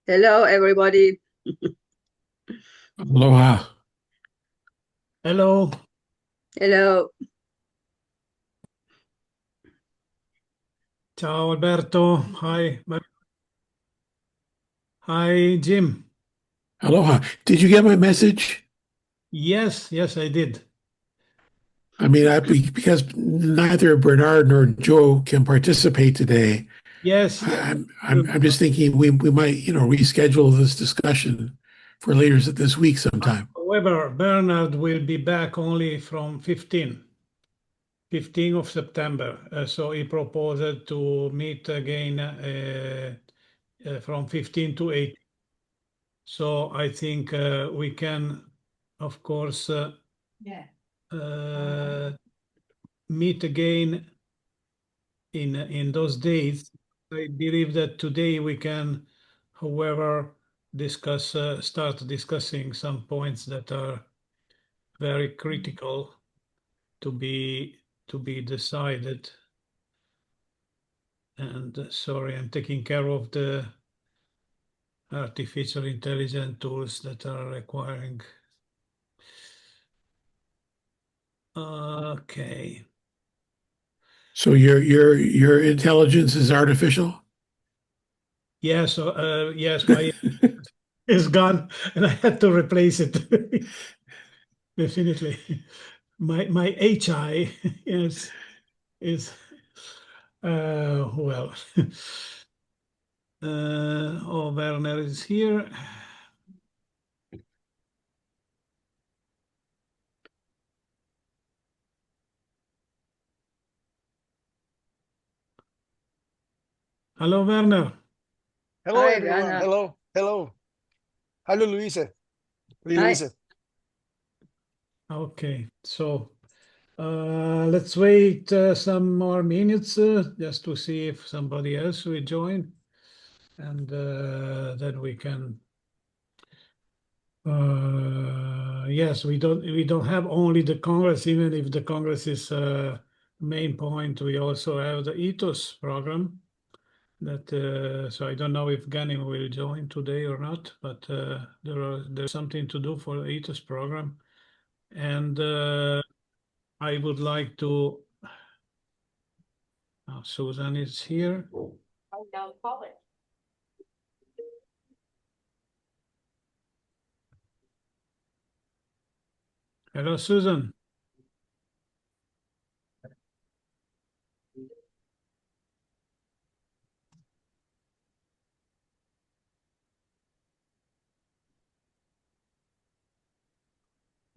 Hello, everybody. Aloha. Hello. Hello. Ciao Alberto. Hi. Hi Jim. Aloha. Did you get my message? Yes, I did. I mean, because neither Bernard nor Joe can participate today. Yes. I'm just thinking we might, reschedule this discussion for later this week sometime. However, Bernard will be back only from 15 of September. So he proposed to meet again from 15 to 18. So I think we can, of course, meet again in those days. I believe that today we can, however, start discussing some points that are very critical to be decided. And sorry, I'm taking care of the artificial intelligence tools that are requiring. Okay. So your intelligence is artificial? Yes, yes, my is gone, and I had to replace it. Definitely, my HI is well. Oh, Werner is here. Hello, Werner. Hello, Hi, everyone. Werner. Hello. Hello. Hello, Luise. Hi. Marie-Luise. Okay, so let's wait some more minutes just to see if somebody else will join, and then we can. Yes, we don't have only the Congress, even if the Congress is main point. We also have the ethos program. That so I don't know if Ganim will join today or not, but there's something to do for the ethos program, and I would like to. Susan is here. Hello, Susan.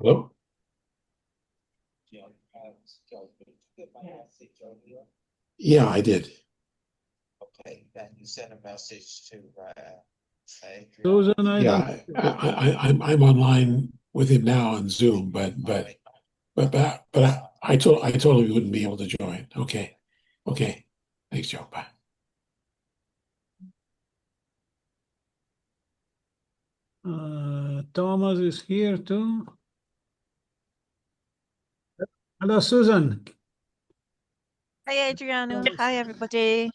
Hello? Yeah, I did. Okay, then you send a message to Susan, Yeah, I'm online with him now on Zoom, but I totally wouldn't be able to join. Okay. Thanks, Joe. Bye. Thomas is here too. Hello, Susan. Hi, Adriano. Hi, everybody.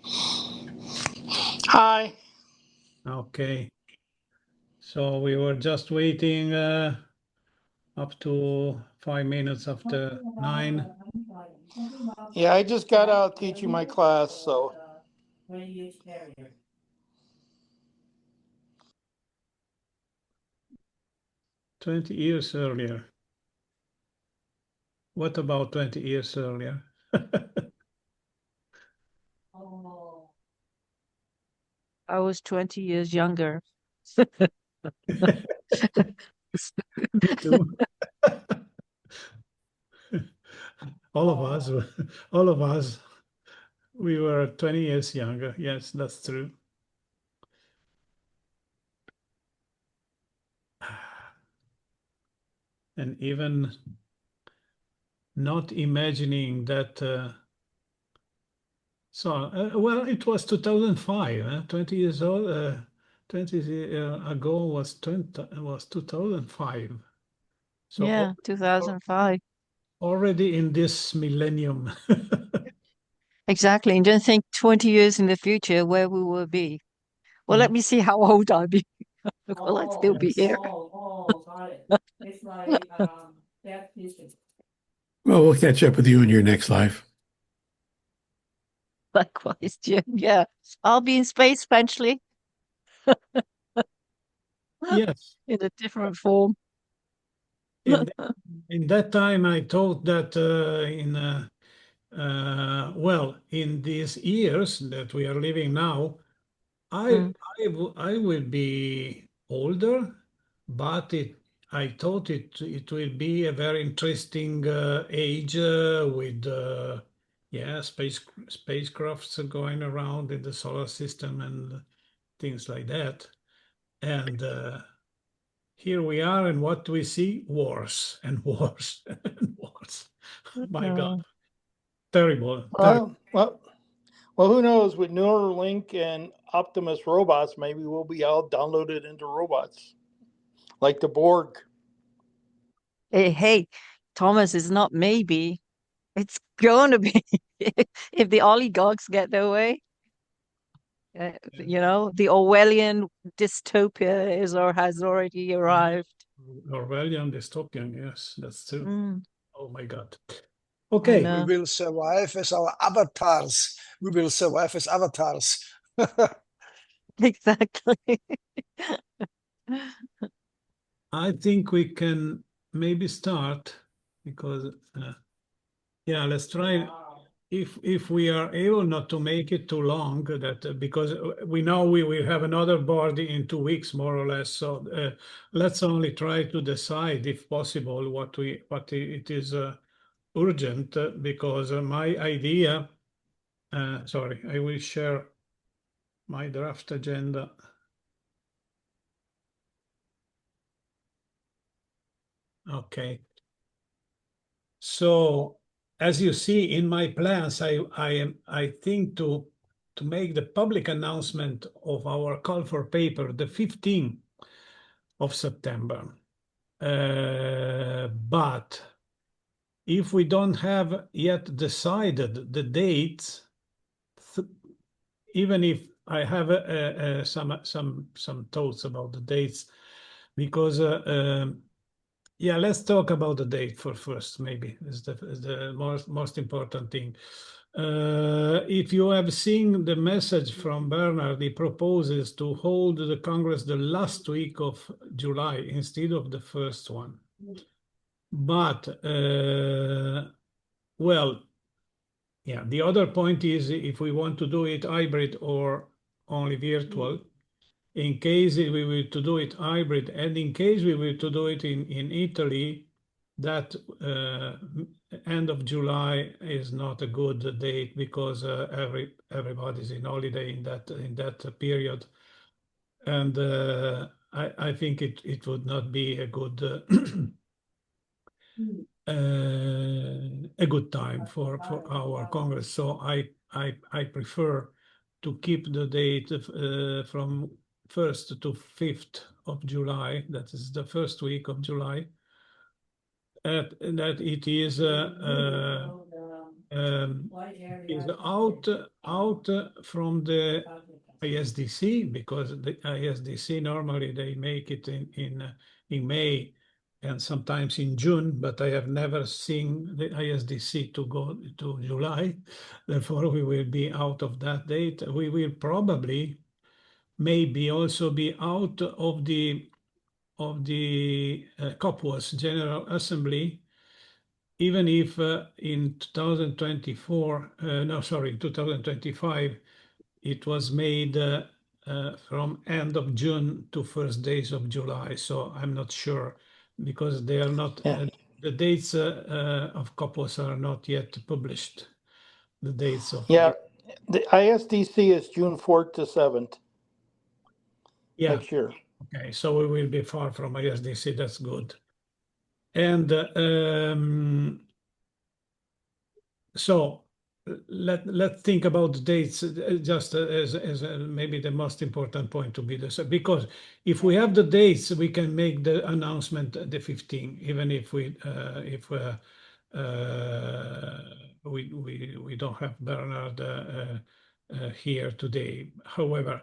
Hi. Okay. So we were just waiting up to 5 minutes after 9. Yeah, I just got out teaching my class, so 20 years earlier. What about 20 years earlier? I was 20 years younger. Me too. All of us, all of us, we were 20 years younger. Yes, that's true. And even not imagining that. Well, it was 2005, 20 years old. 20 ago was 2005. So Yeah, 2005. already in this millennium. Exactly. And don't think 20 years in the future where we will be. Well, let me see how old I'll be. Will I still be here? Well, we'll catch up with you in your next life. Likewise, Jim. Yeah, I'll be in space eventually Yes. in a different form. In that time, I thought that well, in these years that we are living now, Mm. I will be older, but I thought it will be a very interesting age with yeah, spacecrafts going around in the solar system and things like that. And here we are, and what we see? Wars and wars and wars. My God, terrible, terrible. Well, who knows? With Neuralink and Optimus robots, maybe we'll be all downloaded into robots, like the Borg. Hey, Thomas, is not maybe. It's going to be if the oligarchs get their way. You know, the Orwellian dystopia is or has already arrived. Orwellian dystopian, yes, that's true. Mm, Oh my God. I Okay. We know. will survive as our avatars. We will survive as avatars. Exactly. I think we can maybe start because yeah, let's try. If we are able not to make it too long, that because we know we will have another board in 2 weeks more or less. So let's only try to decide, if possible, what it is urgent because my idea. Sorry, I will share my draft agenda. Okay. So as you see in my plans, I think to make the public announcement of our call for paper the 15th of September. But if we don't have yet decided the dates, even if I have some thoughts about the dates, because yeah, let's talk about the date for first. Maybe is the most important thing. If you have seen the message from Werner, he proposes to hold the Congress the last week of July instead of the first one. But well, yeah, the other point is if we want to do it hybrid or only virtual. In case we were to do it hybrid, and in case we were to do it in Italy, that end of July is not a good date because everybody's in holiday in that period, and I think it would not be a good a good time for our Congress. So I prefer to keep the date from 1st to 5th of July. That is the first week of July. That it is out from the ISDC, because the ISDC normally they make it in May and sometimes in June, but I have never seen the ISDC to go to July. Therefore, we will be out of that date. We will probably maybe also be out of the COPWAS General Assembly, even if in 2024, no, sorry, 2025, it was made from end of June to first days of July. So I'm not sure because they are not, the dates of COPWAS are not yet published. The dates of the ISDC is June 4th to 7th next year. Okay, so we will be far from ISDC. That's good. And so let's think about the dates just as maybe the most important point to be this, because if we have the dates, we can make the announcement the 15th, even if we don't have Bernard here today. However,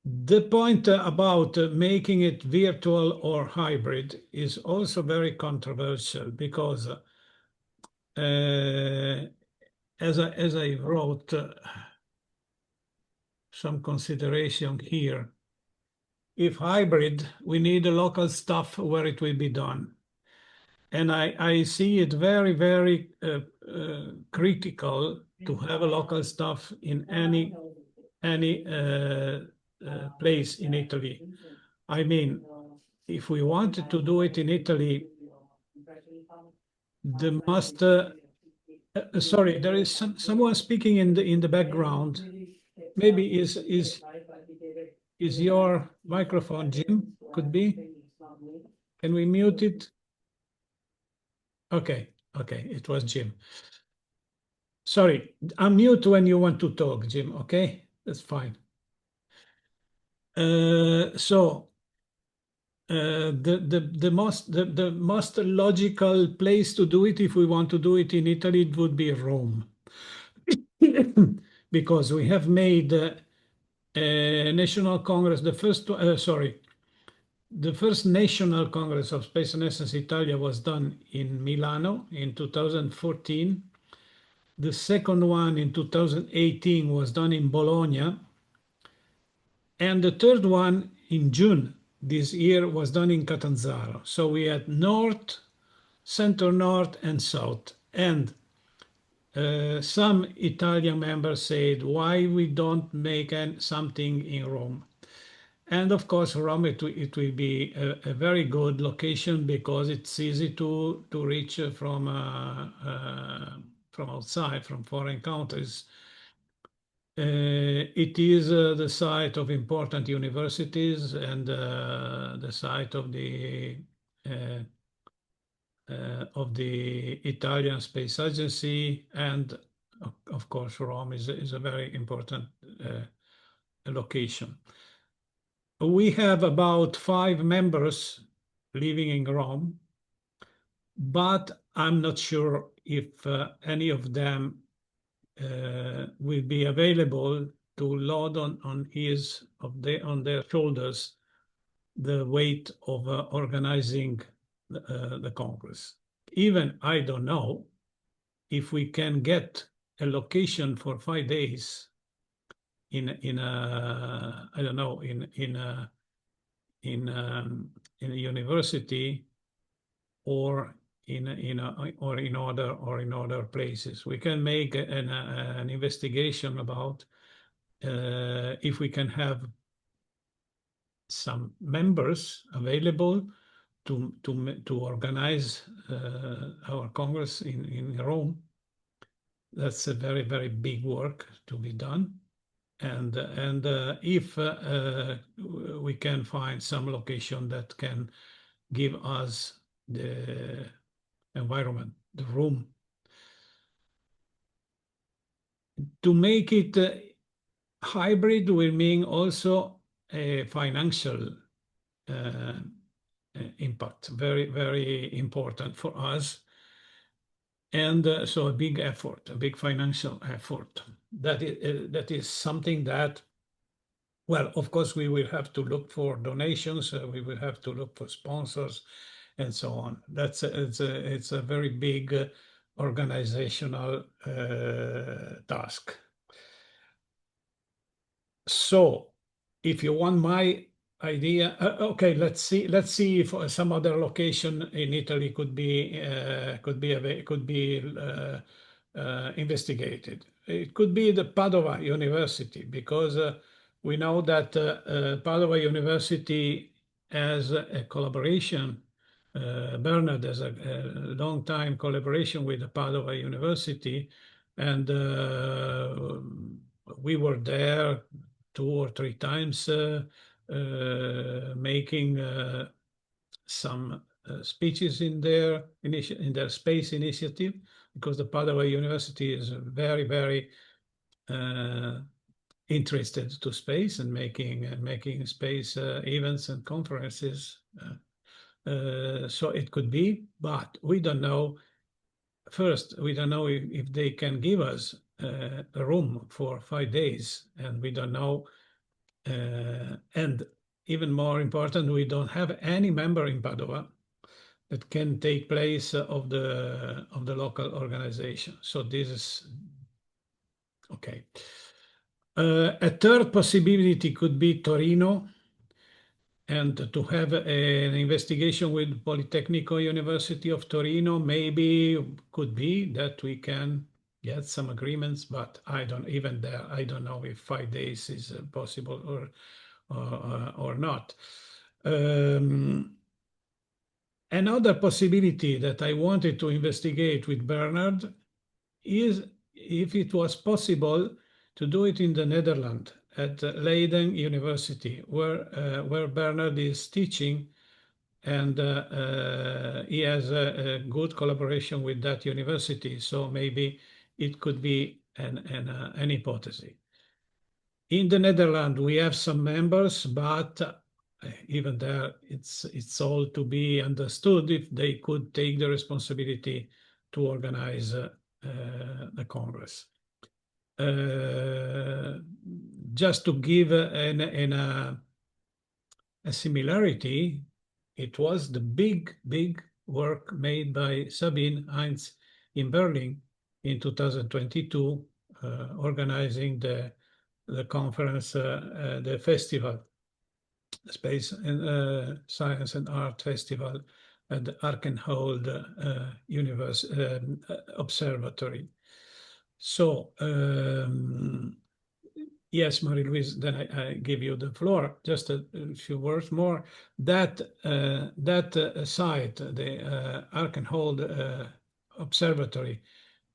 The point about making it virtual or hybrid is also very controversial because, as I wrote some consideration here, if hybrid, we need a local staff where it will be done. And I see it very, very critical to have a local staff in any place in Italy. I mean, if we wanted to do it in Italy, the must. Sorry, there is someone speaking in the background. Maybe is your microphone, Jim? Could be. Can we mute it? Okay, it was Jim. Sorry, unmute when you want to talk, Jim. Okay, that's fine. The most logical place to do it, if we want to do it in Italy, it would be Rome, because we have made a national congress. The first national congress of Space Renaissance Italia was done in Milano in 2014. The second one in 2018 was done in Bologna. And the third one in June this year was done in Catanzaro. So we had north, center north, and south. And some Italian members said, why we don't make something in Rome? And of course, Rome, it will be a very good location because it's easy to reach from outside, from foreign countries. It is the site of important universities and the site of the Italian Space Agency, and of course Rome is a very important location. We have about 5 members living in Rome, but I'm not sure if any of them will be available to load on their shoulders the weight of organizing the Congress. Even I don't know if we can get a location for 5 days in a university or in other places. We can make an investigation about if we can have some members available to organize our Congress in Rome. That's a very, very big work to be done. And if we can find some location that can give us the environment, the room, to make it hybrid will mean also a financial impact, very, very important for us. And so a big effort, a big financial effort. That is something that, well, of course, we will have to look for donations. We will have to look for sponsors, and so on. It's a very big organizational task. So, if you want my idea, okay, let's see if some other location in Italy could be investigated. It could be the Padova University, because we know that Padova University has a collaboration. Werner has a long time collaboration with the Padova University, and we were there 2 or 3 times making some speeches in their space initiative, because the Padova University is very, very interested to space and making space events and conferences. So it could be, but we don't know. First, we don't know if they can give us a room for 5 days, and we don't know. And even more important, we don't have any member in Padua that can take place of the local organization. So this is okay. A third possibility could be Torino, and to have an investigation with Politecnico University of Torino. Maybe could be that we can get some agreements, but I don't know if 5 days is possible or not. Another possibility that I wanted to investigate with Bernard is if it was possible to do it in the Netherlands at Leiden University, where Bernard is teaching, and he has a good collaboration with that university. So maybe it could be an hypothesis. In the Netherlands, we have some members, but even there, it's all to be understood if they could take the responsibility to organize the Congress. Just to give a similarity, it was the big work made by Sabine Heinz in Berlin in 2022, organizing the conference, the festival, the Space and Science and Art Festival at the Arkenhold Observatory. So, yes, Marie-Luise, then I give you the floor. Just a few words more. That site, the Arkenhold Observatory,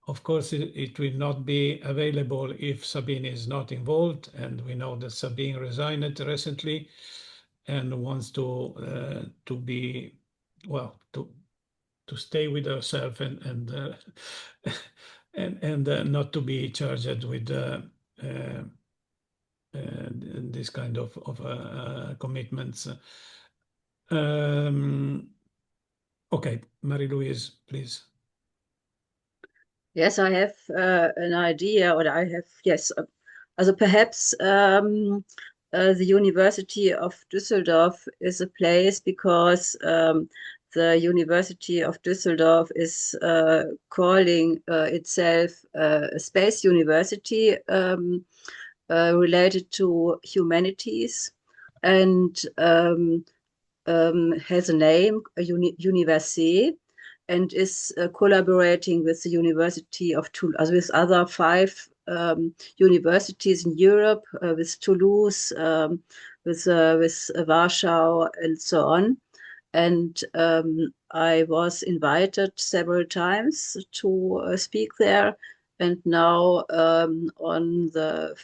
of course, it will not be available if Sabine is not involved, and we know that Sabine resigned recently and wants to be, well, to stay with herself and not to be charged with this kind of commitments. Okay, Marie-Louise, please. Yes, I have an idea, or I have, yes, also perhaps the University of Düsseldorf is a place because the University of Düsseldorf is calling itself a space university related to humanities, and has a name, Université, and is collaborating with the University of Toulouse, with other 5 universities in Europe, with Toulouse, with Warsaw, and so on. And I was invited several times to speak there. And now on the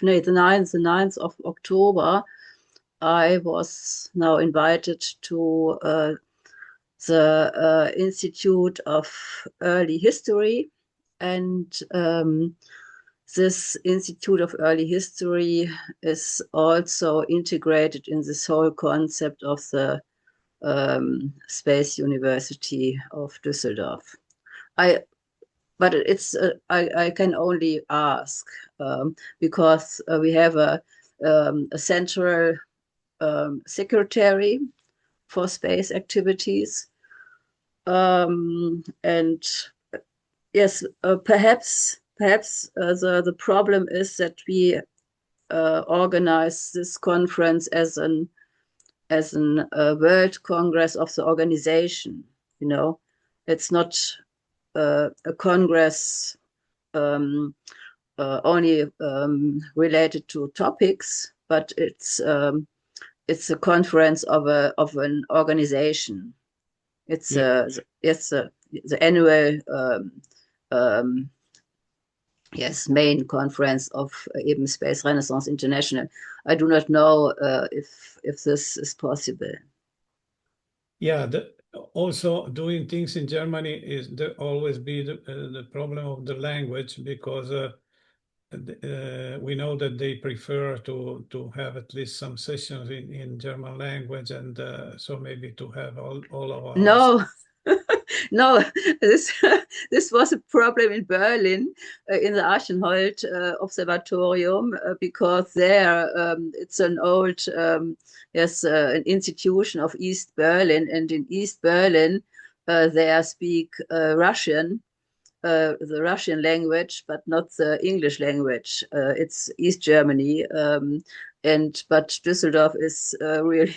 9th of October, I was now invited to the Institute of Early History, and this Institute of Early History is also integrated in this whole concept of the Space University of Düsseldorf. But it's I can only ask because we have a central secretary for space activities. And yes, perhaps the problem is that we organize this conference as an World Congress of the organization. You know, it's not a congress only related to topics, but it's a conference of an organization. It's the annual main conference of even Space Renaissance International. I do not know if this is possible. Yeah, also doing things in Germany is always be the problem of the language, because we know that they prefer to have at least some sessions in German language, and so maybe to have all of our... No, No, this this was a problem in Berlin in the Archenhold Observatorium because there it's an old yes an institution of East Berlin, and in East Berlin they speak Russian. The Russian language, but not the English language. It's East Germany, but Düsseldorf is really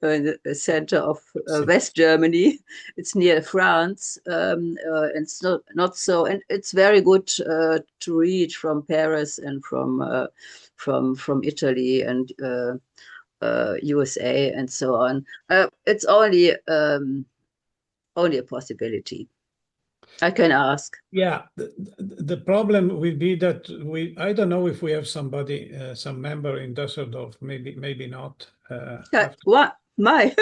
the center of West Germany. It's near France, and it's not so, and it's very good to reach from Paris and from Italy and USA and so on. It's only a possibility. I can ask. Yeah, the problem will be that I don't know if we have somebody, some member in Düsseldorf, maybe not. What? My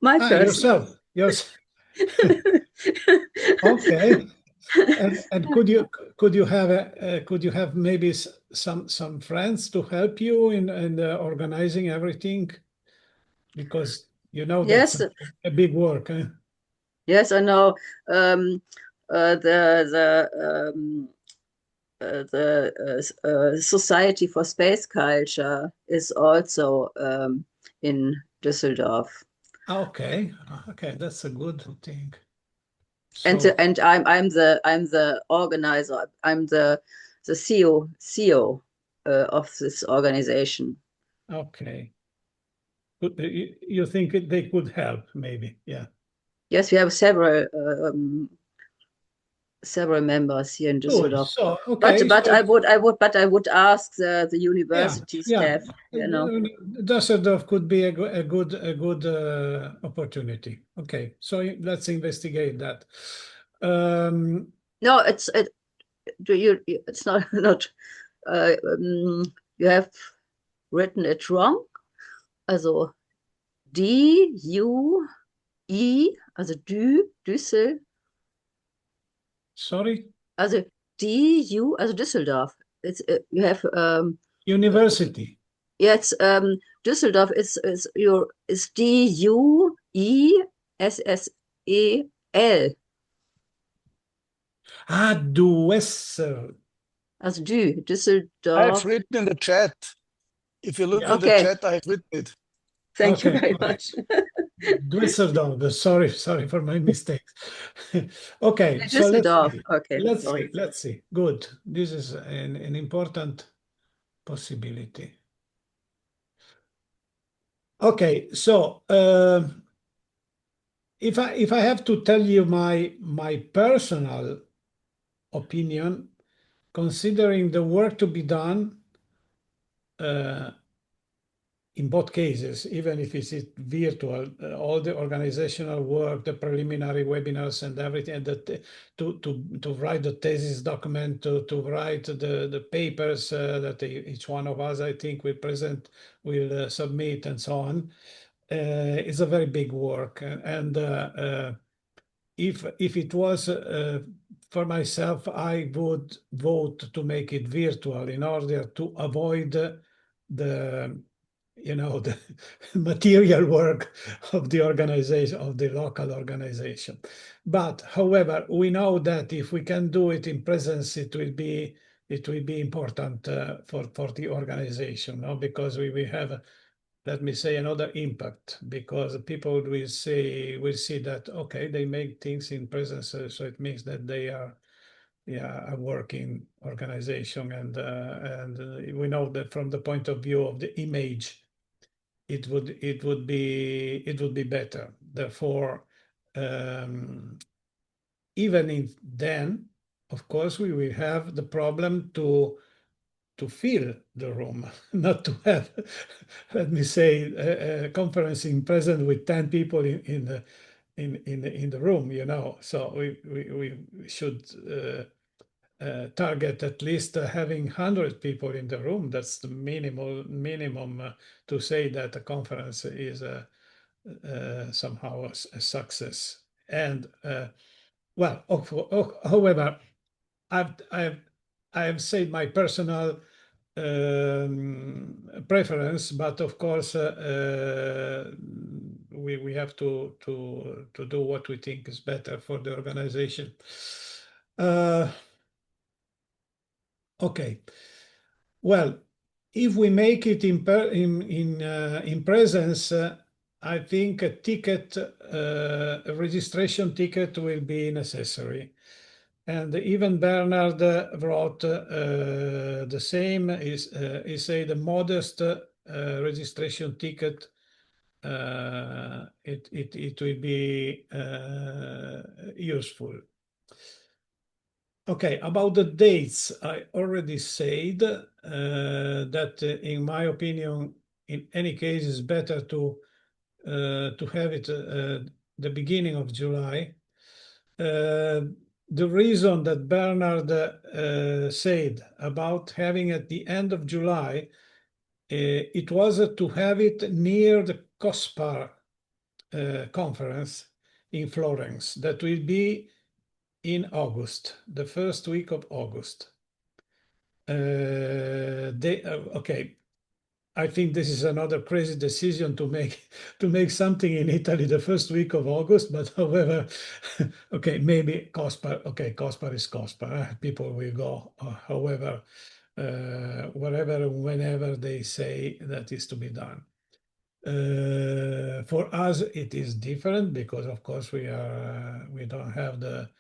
person. Yourself. Okay. And could you have maybe some friends to help you in organizing everything? Because you know that's Yes, a big work. Huh? yes, I know. The Society for Space Culture is also in Düsseldorf. Okay, that's a good thing. And So, I'm the organizer. I'm the CEO of this organization. okay. You think they could help, maybe? Yeah. Yes, we have several members here in Düsseldorf. So, okay. But I would ask the university Yeah. staff. You know, Düsseldorf could be a good opportunity. Okay, so let's investigate that. no, it's not. You have written it wrong. Also D-U-I, also Düssel. Sorry? Also D-U, also Düsseldorf. It's you have University. Yes, Düsseldorf is D-U-I-S-S-E-L. Ah, Duessel. Also I have Düsseldorf. written in the chat. If you look Yeah. in the chat, I have written it. Thank you Okay, very okay. much. Düsseldorf. Sorry for my mistakes. Okay, so Düsseldorf. Okay, let's sorry. see. Let's see. Good. This is an important possibility. Okay, so if I have to tell you my personal opinion, considering the work to be done in both cases, even if it's virtual, all the organizational work, the preliminary webinars and everything, and to write the thesis document, to write the papers that each one of us, I think, will submit and so on, is a very big work. And if it was for myself, I would vote to make it virtual in order to avoid the material work of the organization, of the local organization. But however, we know that if we can do it in presence, it will be important for the organization, no? Because we will have, let me say, another impact, because people will see that, okay, they make things in presence, so it means that they are a working organization, and we know that from the point of view of the image, it would be better. Therefore, even then, of course, we will have the problem to fill the room, not to have, let me say, a conference in present with 10 people in the room, So we should target at least having 100 people in the room. That's the minimum to say that a conference is somehow a success. And well, however, I have said my personal preference, but of course we have to do what we think is better for the organization. Okay, well, if we make it in presence, I think a ticket, a registration ticket will be necessary. And even Bernard wrote the same. He said a modest registration ticket. It will be useful. Okay, about the dates, I already said that in my opinion, in any case, it's better to have it the beginning of July. The reason that Bernard said about having at the end of July, it was to have it near the COSPAR conference in Florence. That will be in August, the first week of August. Okay, I think this is another crazy decision to make something in Italy the first week of August, but however, okay, maybe COSPAR. Okay, COSPAR is COSPAR. People will go. However, wherever, whenever they say that is to be done. For us, it is different because, of course, we don't have the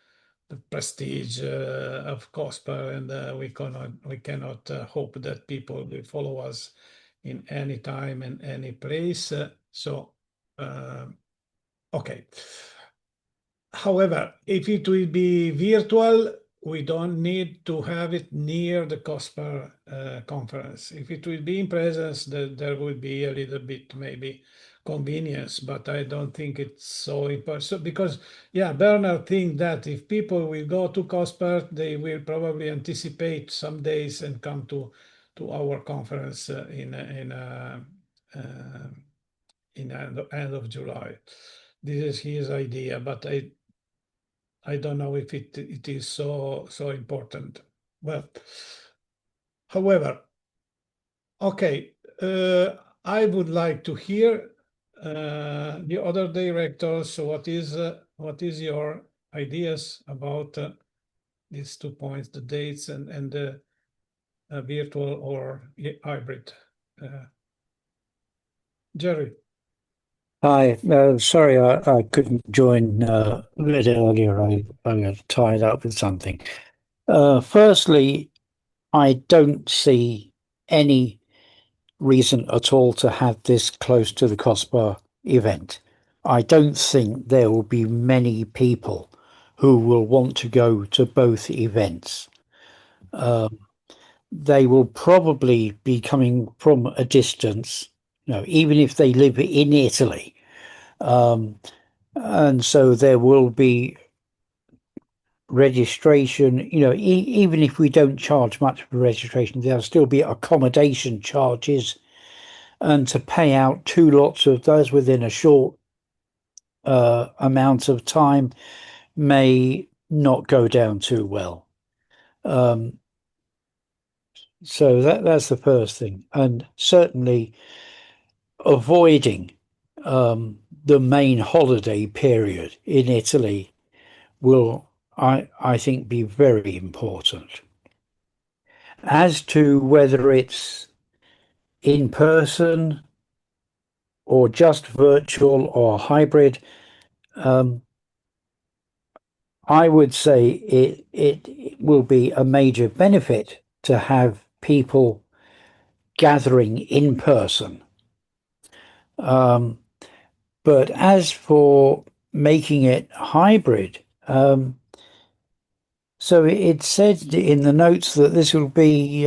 prestige of COSPAR, and we cannot hope that people will follow us in any time and any place. Okay. However, if it will be virtual, we don't need to have it near the COSPAR conference. If it will be in presence, there will be a little bit maybe convenience, but I don't think it's so important because, yeah, Bernard thinks that if people will go to COSPAR, they will probably anticipate some days and come to our conference in end of July. This is his idea, but I don't know if it is so important. Well, however, okay, I would like to hear the other directors. What is your ideas about these 2 points, the dates and the virtual or hybrid? Jerry. Hi, sorry I couldn't join a bit earlier. I got tied up with something. Firstly, I don't see any reason at all to have this close to the COSPAR event. I don't think there will be many people who will want to go to both events. They will probably be coming from a distance, even if they live in Italy. And so there will be registration, even if we don't charge much for registration, there'll still be accommodation charges, and to pay out 2 lots of those within a short amount of time may not go down too well. So that's the first thing, and certainly avoiding the main holiday period in Italy will, I think, be very important. As to whether it's in person or just virtual or hybrid, I would say it will be a major benefit to have people gathering in person. But as for making it hybrid, so it said in the notes that this will be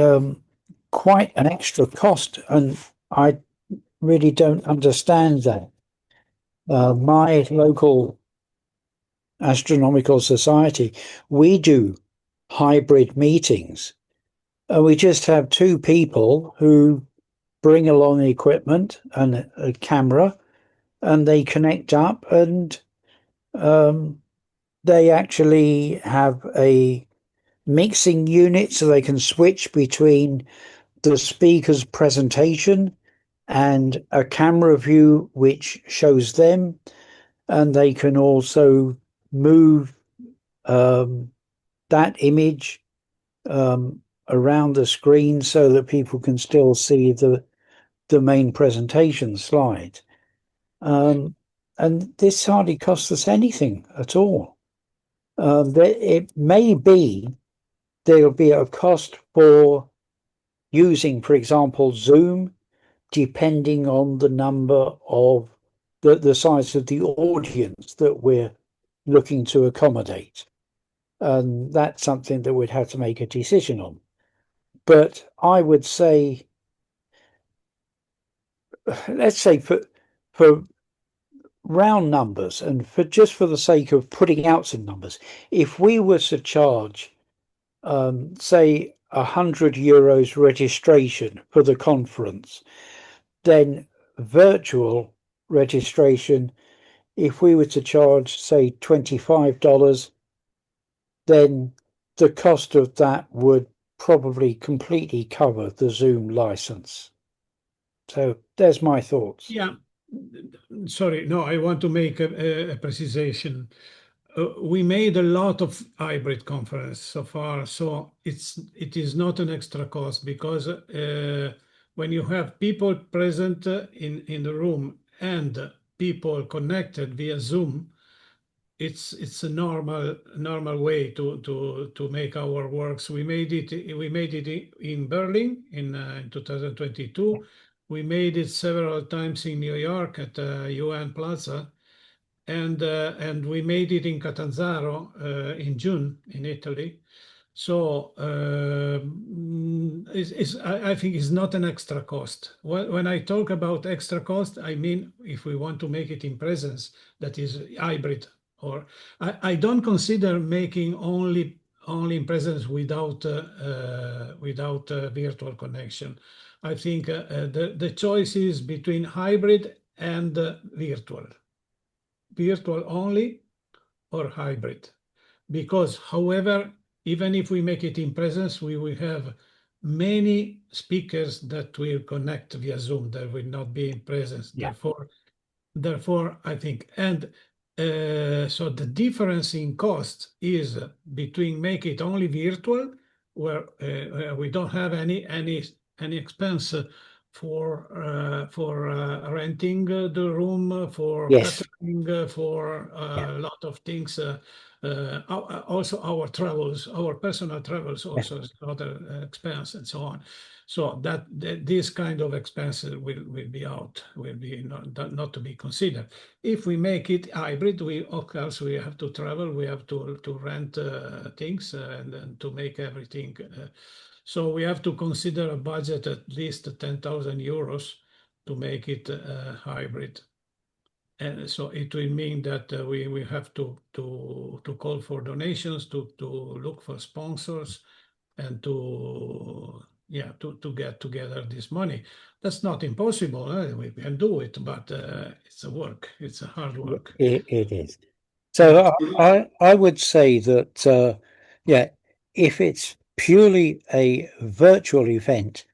quite an extra cost, and I really don't understand that. My local astronomical society, we do hybrid meetings, and we just have 2 people who bring along equipment and a camera, and they connect up, and they actually have a mixing unit so they can switch between the speaker's presentation and a camera view which shows them, and they can also move that image around the screen so that people can still see the main presentation slide. And this hardly costs us anything at all. It may be there'll be a cost for using, for example, Zoom, depending on the number of the size of the audience that we're looking to accommodate. And that's something that we'd have to make a decision on. But I would say, let's say for round numbers and for just for the sake of putting out some numbers, if we were to charge, say, €100 registration for the conference, then virtual registration, if we were to charge, say, $25, then the cost of that would probably completely cover the Zoom license. So there's my thoughts. Yeah, sorry, no, I want to make a precision. We made a lot of hybrid conference so far, so it is not an extra cost, because when you have people present in the room and people connected via Zoom, it's a normal way to make our works. We made it in Berlin in 2022. We made it several times in New York at UN Plaza, and we made it in Catanzaro in June in Italy. So I think it's not an extra cost. When I talk about extra cost, I mean if we want to make it in presence, that is hybrid. Or I don't consider making only in presence without virtual connection. I think the choice is between hybrid and virtual only or hybrid. Because, however, even if we make it in presence, we will have many speakers that will connect via Zoom that will not be in presence. Yeah. Therefore, I think, and so the difference in cost is between make it only virtual, where we don't have any expense for renting the room, for Yes. catering, for a lot of things. Also our travels, our personal travels also is another expense, and so on. So that this kind of expenses will be out, will be not to be considered. If we make it hybrid, of course we have to travel, we have to rent things and to make everything. So we have to consider a budget at least 10,000 euros to make it hybrid. And so it will mean that we have to call for donations, to look for sponsors, and to get together this money. That's not impossible. We can do it, but it's a work. It's a hard work. It is. So I would say that if it's purely a virtual event,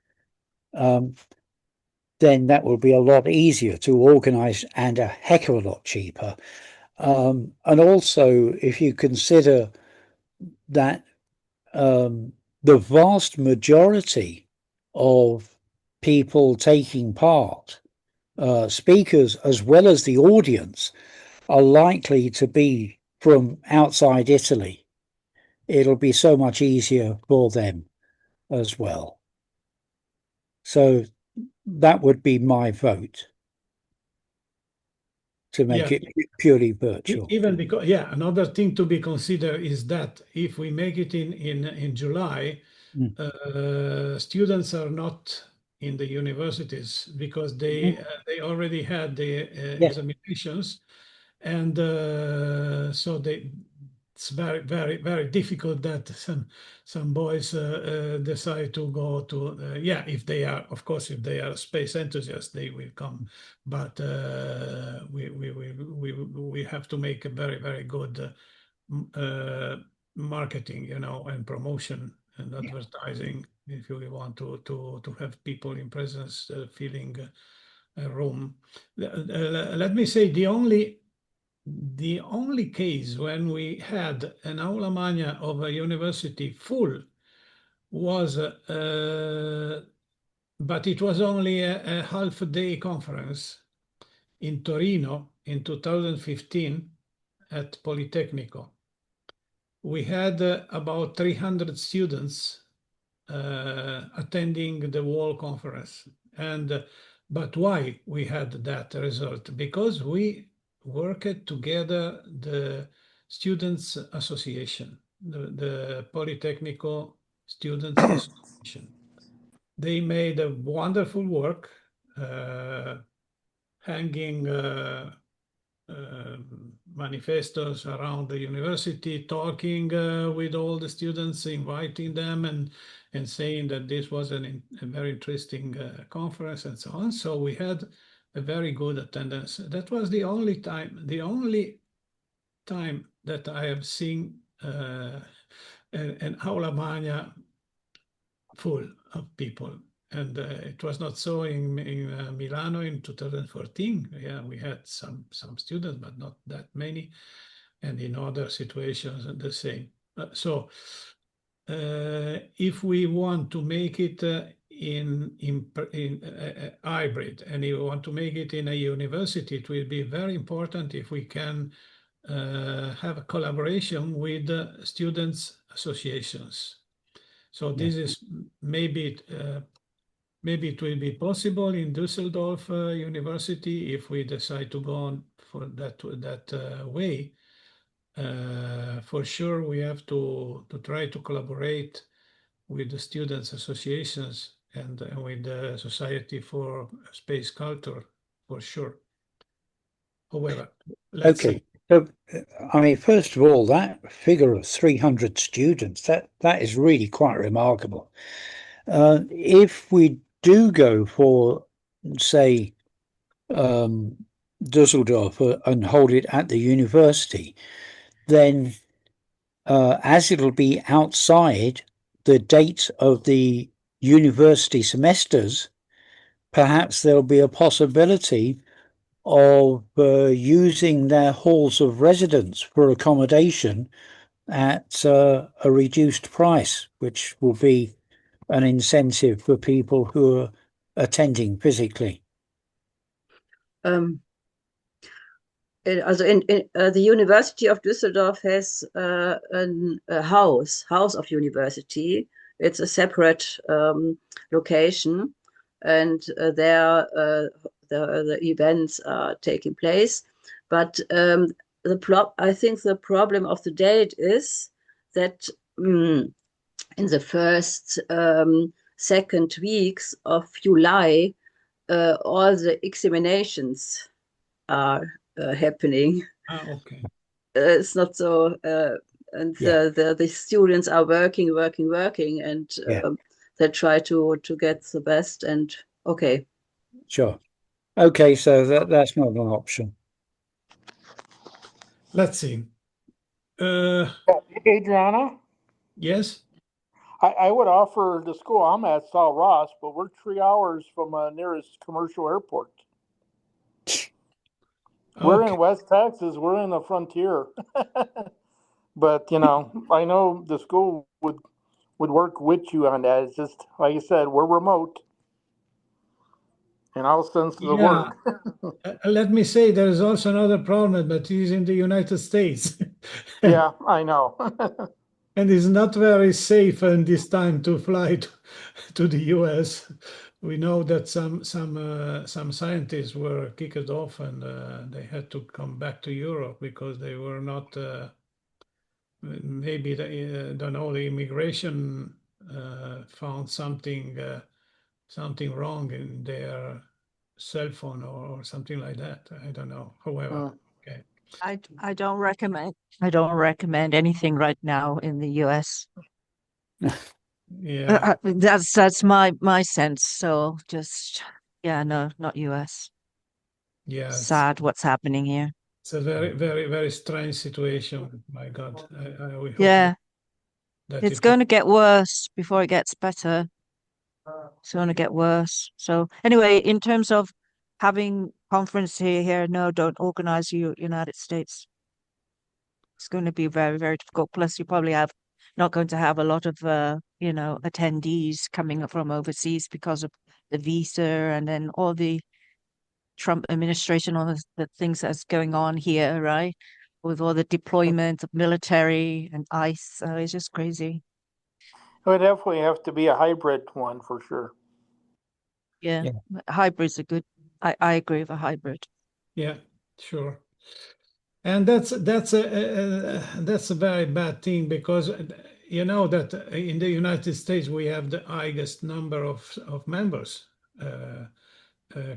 then that will be a lot easier to organize and a heck of a lot cheaper. And also, if you consider that the vast majority of people taking part, speakers as well as the audience, are likely to be from outside Italy, it'll be so much easier for them as well. So that would be my vote, to make it purely virtual. Even because, another thing to be considered is that if we make it in July, students are not in the universities because they already had the examinations, and so it's very, very, very difficult that some boys decide to go to if they are, of course, if they are space enthusiasts, they will come, but we have to make a very, very good marketing, and promotion and advertising if you want to have people in presence filling a room. Let me say the only case when we had an aula magna of a university full was, but it was only a half-day conference in Torino in 2015 at Politecnico. We had about 300 students attending the whole conference. But why we had that result? Because we worked together, the Students Association, the Politecnico Students Association. They made a wonderful work, hanging manifestos around the university, talking with all the students, inviting them and saying that this was a very interesting conference and so on. So we had a very good attendance. That was the only time that I have seen an aula magna full of people. And it was not so in Milano in 2014. Yeah, we had some students, but not that many. And in other situations, the same. So if we want to make it in hybrid, and if we want to make it in a university, it will be very important if we can have a collaboration with students' associations. So this is maybe it will be possible in Düsseldorf University if we decide to go on for that way. For sure, we have to try to collaborate with the students' associations and with the Society for Space Culture, for sure. However, let's see. So, I mean, first of all, that figure of 300 students, that is really quite remarkable. If we do go for, say, Düsseldorf and hold it at the university, then as it'll be outside the date of the university semesters, perhaps there'll be a possibility of using their halls of residence for accommodation at a reduced price, which will be an incentive for people who are attending physically. Also the University of Düsseldorf has a house of university. It's a separate location, and there the events are taking place. But I think the problem of the date is that in the first second weeks of July, all the examinations are happening. Okay. It's not so, and the students are working, and they try to get the best. And okay. Sure. Okay, so that's not an option. Let's see. Adriano? Yes? I would offer the school I'm at, Sal Ross, but we're 3 hours from nearest commercial airport. We're in West Texas. We're in the frontier. But, you know, I know the school would work with you on that. It's just, like I said, we're remote. In all sense of the word. Let me say, there is also another problem, but he's in the United States. Yeah, I know. And it's not very safe in this time to fly to the US. We know that some scientists were kicked off and they had to come back to Europe because they were not, maybe they don't know, the immigration found something wrong in their cell phone or something like that. I don't know. However, okay. I don't recommend anything right now in the US. Yeah. That's my sense. So just no, not US. Yeah. Sad what's happening here. It's a very, very, very strange situation. My God. We hope it's going to get worse before it gets better. It's going to get worse. So anyway, in terms of having conference here, no, don't organize United States. It's going to be very, very difficult. Plus, you probably have not going to have a lot of attendees coming from overseas because of the visa and then all the Trump administration, all the things that's going on here, right? With all the deployment of military and ICE. So it's just crazy. It would definitely have to be a hybrid one for sure. Yeah. Hybrids are good. I agree with a hybrid. Yeah, sure. And that's a very bad thing, because you know that in the United States we have the highest number of members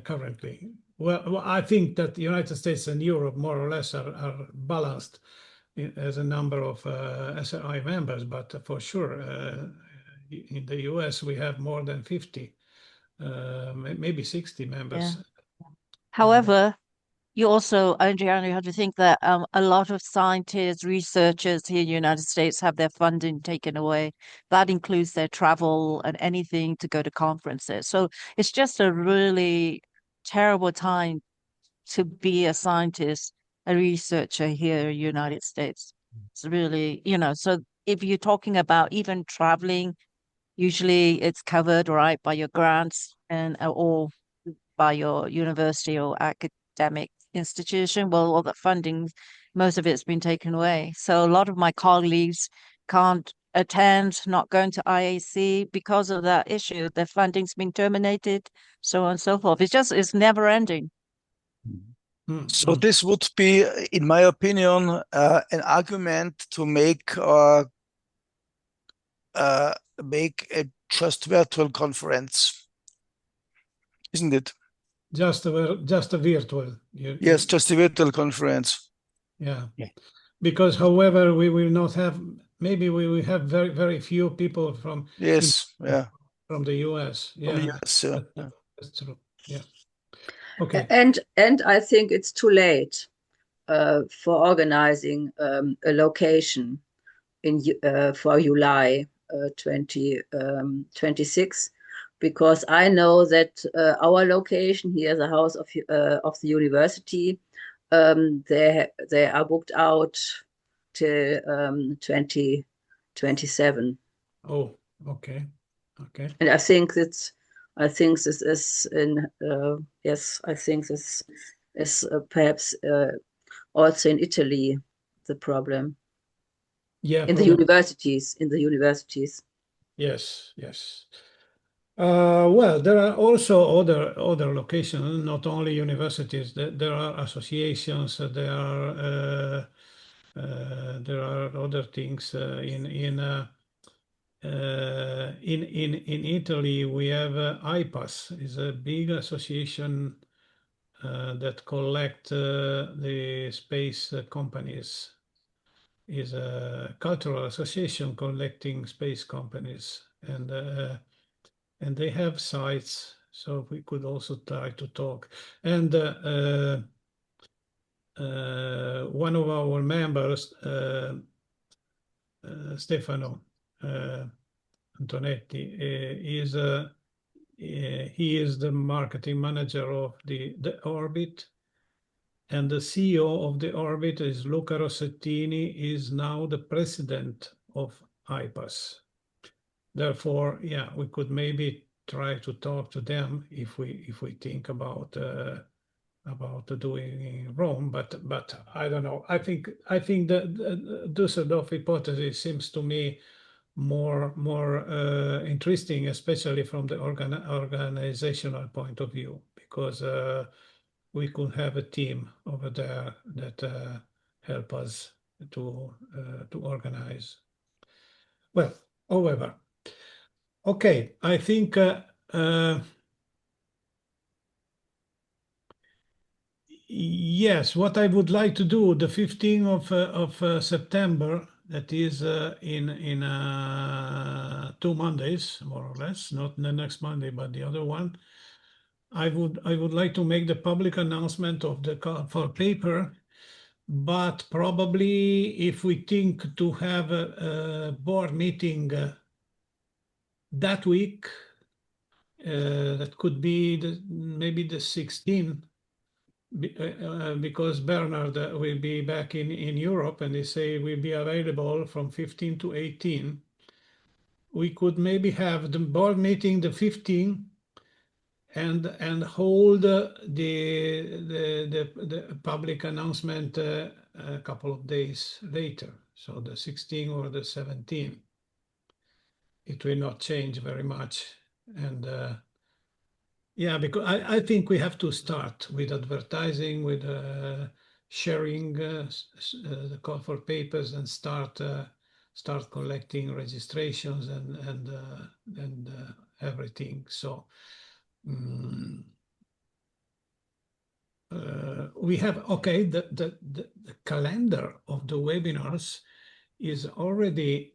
currently. Well, I think that the United States and Europe more or less are balanced as a number of SRI members, but for sure in the US we have more than 50, maybe 60 members. Yeah. However, you also, Adriano, you have to think that a lot of scientists, researchers here in the United States have their funding taken away. That includes their travel and anything to go to conferences. So it's just a really terrible time to be a scientist, a researcher here in the United States. It's really, so if you're talking about even traveling, usually it's covered, right, by your grants or by your university or academic institution. Well, all the funding, most of it's been taken away. So a lot of my colleagues can't attend, not going to IAC because of that issue. Their funding's been terminated, so on and so forth. It's never ending. So this would be, in my opinion, an argument to make a just virtual conference, isn't it? Just a virtual. Yes, just a virtual conference. Yeah. Because, however, we will not have. Maybe we will have very, very few people from. Yes. From the US. Yeah. From the US, yeah. That's true. Yeah. Okay. And I think it's too late for organizing a location for July 2026, because I know that our location here, the house of the university, they are booked out till 2027. Oh, okay. And I think this is perhaps also in Italy the problem. Yeah, in the universities. Yes. Well, there are also other locations, not only universities. There are associations. There are other things. In Italy, we have IPAS, is a big association that collect the space companies. Is a cultural association collecting space companies, and they have sites, so we could also try to talk. And one of our members, Stefano Antonetti, he is the marketing manager of the Orbit. And the CEO of the Orbit is Luca Rossettini, is now the president of IPAS. Therefore, yeah, we could maybe try to talk to them if we think about doing in Rome, but I don't know. I think the Düsseldorf hypothesis seems to me more interesting, especially from the organizational point of view, because we could have a team over there that help us to organize. Well, however, okay, I think yes, what I would like to do, the 15th of September, that is in 2 Mondays, more or less, not the next Monday, but the other one. I would like to make the public announcement of the call for paper, but probably if we think to have a board meeting that week, That could be maybe the 16th, because Bernard will be back in Europe, and they say will be available from 15 to 18. We could maybe have the board meeting the 15th and hold the public announcement a couple of days later, so the 16th or the 17th. It will not change very much, and yeah, because I think we have to start with advertising, with sharing the call for papers, and start collecting registrations and everything. So we have, okay, the calendar of the webinars is already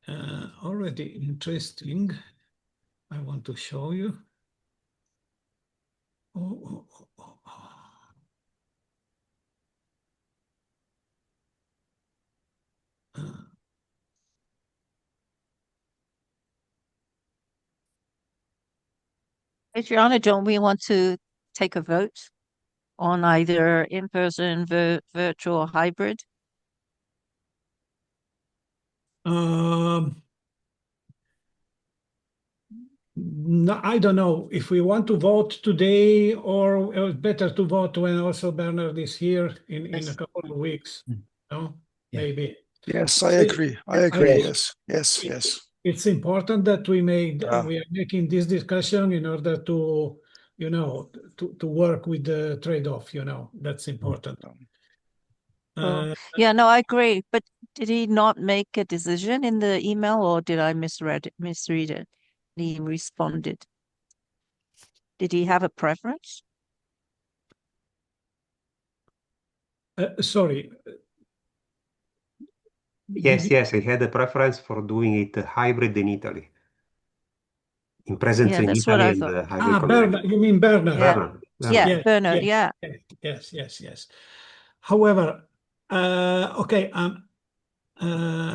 interesting. I want to show you. Oh. Adriano, don't we want to take a vote on either in-person, virtual, or hybrid? No, I don't know if we want to vote today, or better to vote when also Bernard is here in a couple of weeks. No, Yeah. Maybe. Yes, I agree. Yes. It's important that we are making this discussion in order to, to work with the trade-off. That's important. Yeah, no, I agree. But did he not make a decision in the email, or did I misread it? He responded. Did he have a preference? Sorry. Yes, I had a preference for doing it hybrid in Italy. In presence in that's what Italy I and thought. hybrid Bernard, you mean Bernard? Bernard. Yeah, Bernard, yeah. Yes. However, okay,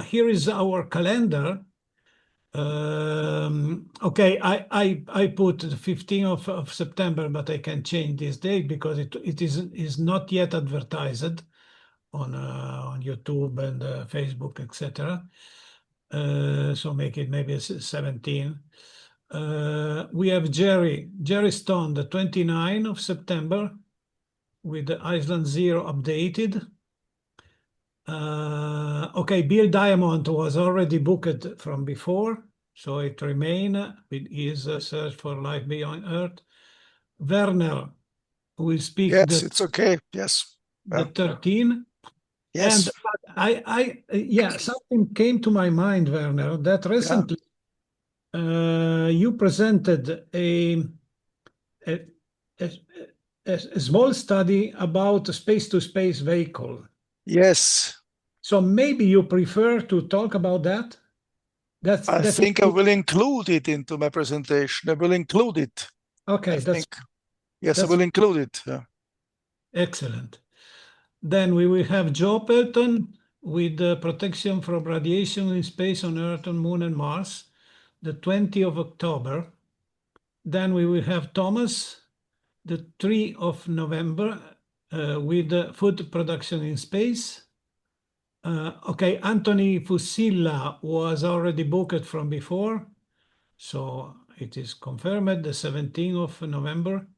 here is our calendar. Okay, I put the 15th of September, but I can change this date because it is not yet advertised on YouTube and Facebook, etc. So make it maybe 17. We have Jerry Stone, the 29th of September, with the Iceland Zero updated. Okay, Bill Diamond was already booked from before, so it remains with his search for life beyond Earth. Werner will speak. Yes, it's okay. Yes. The 13th. Yes. And something came to my mind, Werner, that recently you presented a small study about a space-to-space vehicle. Yes. So maybe you prefer to talk about that? I think I will include it into my presentation. I will include it. Okay, I will include it. Yeah. Excellent. Then we will have Joe Pelton with the protection from radiation in space on Earth, on Moon, and Mars, the 20th of October. Then we will have Thomas, the 3rd of November, with the food production in space. Okay, Anthony Fusilla was already booked from before, so it is confirmed the 17th of November.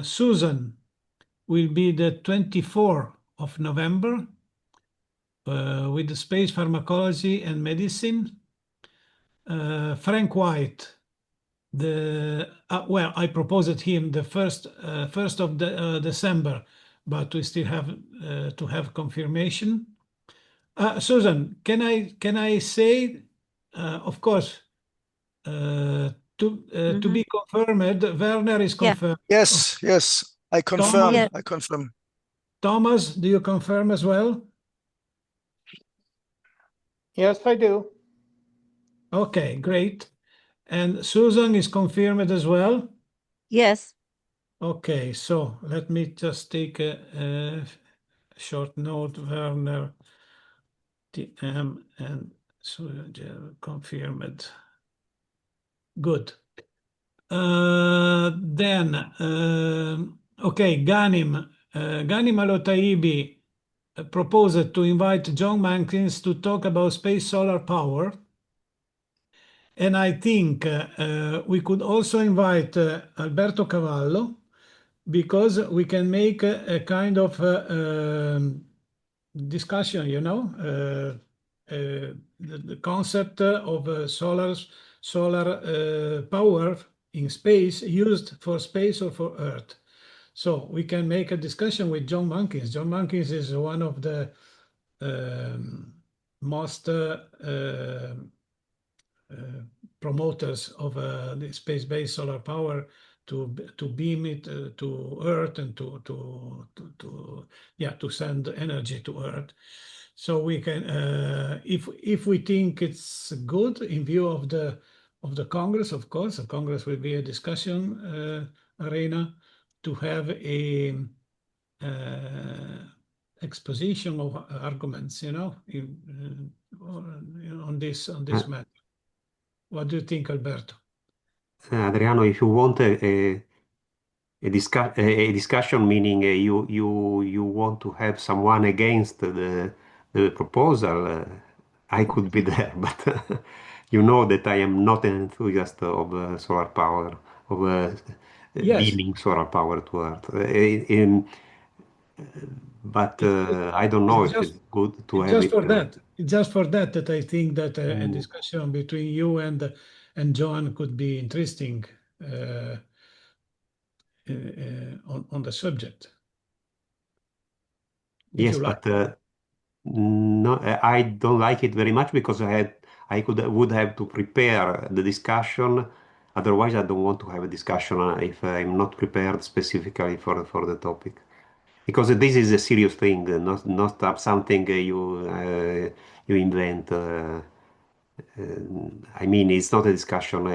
Susan will be the 24th of November with the space pharmacology and medicine. Frank White, I proposed him the first of December, but we still have to have confirmation. Susan, can I say, of course, to be confirmed, Werner is confirmed. Yes, I confirm. Thomas, do you confirm as well? Yes, I do. Okay, great. And Susan is confirmed as well? Yes. Okay, so let me just take a short note. Werner, TM, and Susan confirmed. Good. Then, okay, Ghanim Al-Otaibi proposed to invite John Mankins to talk about space solar power. And I think we could also invite Alberto Cavallo, because we can make a kind of discussion, you know, the concept of solar power in space, used for space or for Earth. So we can make a discussion with John Mankins. John Mankins is one of the most promoters of the space-based solar power to beam it to Earth and to send energy to Earth. So we can, if we think it's good in view of the Congress, of course, the Congress will be a discussion arena to have a exposition of arguments, you know, on this matter. What do you think, Alberto? Adriano, if you want a discussion, meaning you want to have someone against the proposal, I could be there, but you know that I am not an enthusiast of solar power, of Yes. beaming solar power to Earth. But I don't know if it's good to have just it. for that. It's just for that I think that a Mm. discussion between you and John could be interesting on the subject. If Yes, you like. but no, I don't like it very much because would have to prepare the discussion. Otherwise, I don't want to have a discussion if I'm not prepared specifically for the topic. Because this is a serious thing, not something you invent. I mean, it's not a discussion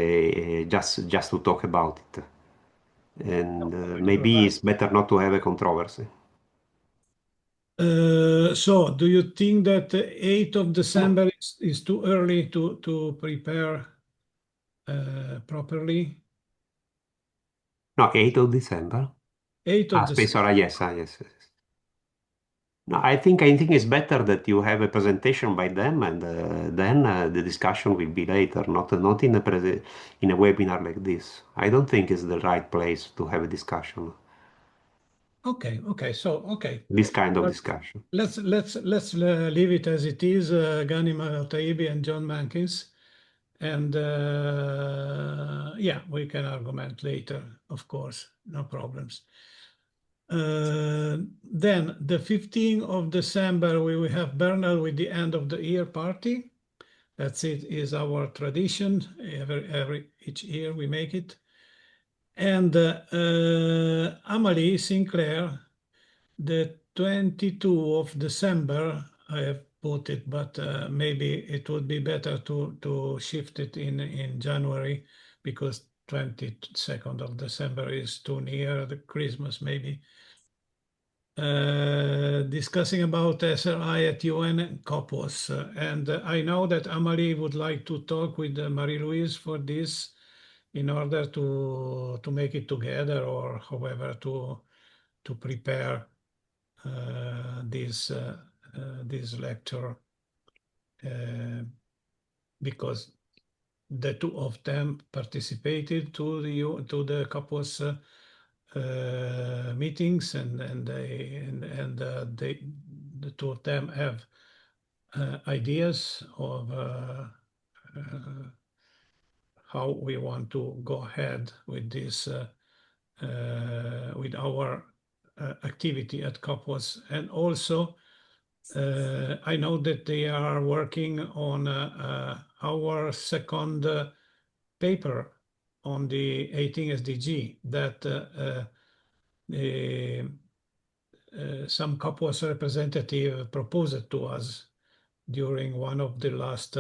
just to talk about it. And maybe right. it's better not to have a controversy. So, do you think that 8th of December is too early to prepare properly? No, 8th of December. 8th of Space December. Solar, yes, yes. No, I think it's better that you have a presentation by them, and then the discussion will be later, not in a webinar like this. I don't think it's the right place to have a discussion. Okay. So, okay. This kind of But discussion. let's leave it as it is. Ghanim Al-Otaibi and John Mankins, and yeah, we can argument later, of course, no problems. Then the 15th of December, we will have Werner with the end of the year party. That's it, is our tradition. Each year we make it. And Amalie Sinclair, the 22 of December, I have put it, but maybe it would be better to shift it in January, because 22nd of December is too near the Christmas, maybe. Discussing about SRI at UN COPOS. And I know that Amalie would like to talk with Marie-Luise for this in order to make it together, or however to prepare this lecture, because the two of them participated to the COPOS meetings, and the two of them have ideas of how we want to go ahead with this, with our activity at COPOS. And also I know that they are working on our second paper on the 18 SDG that some COPOS representative proposed to us during one of the last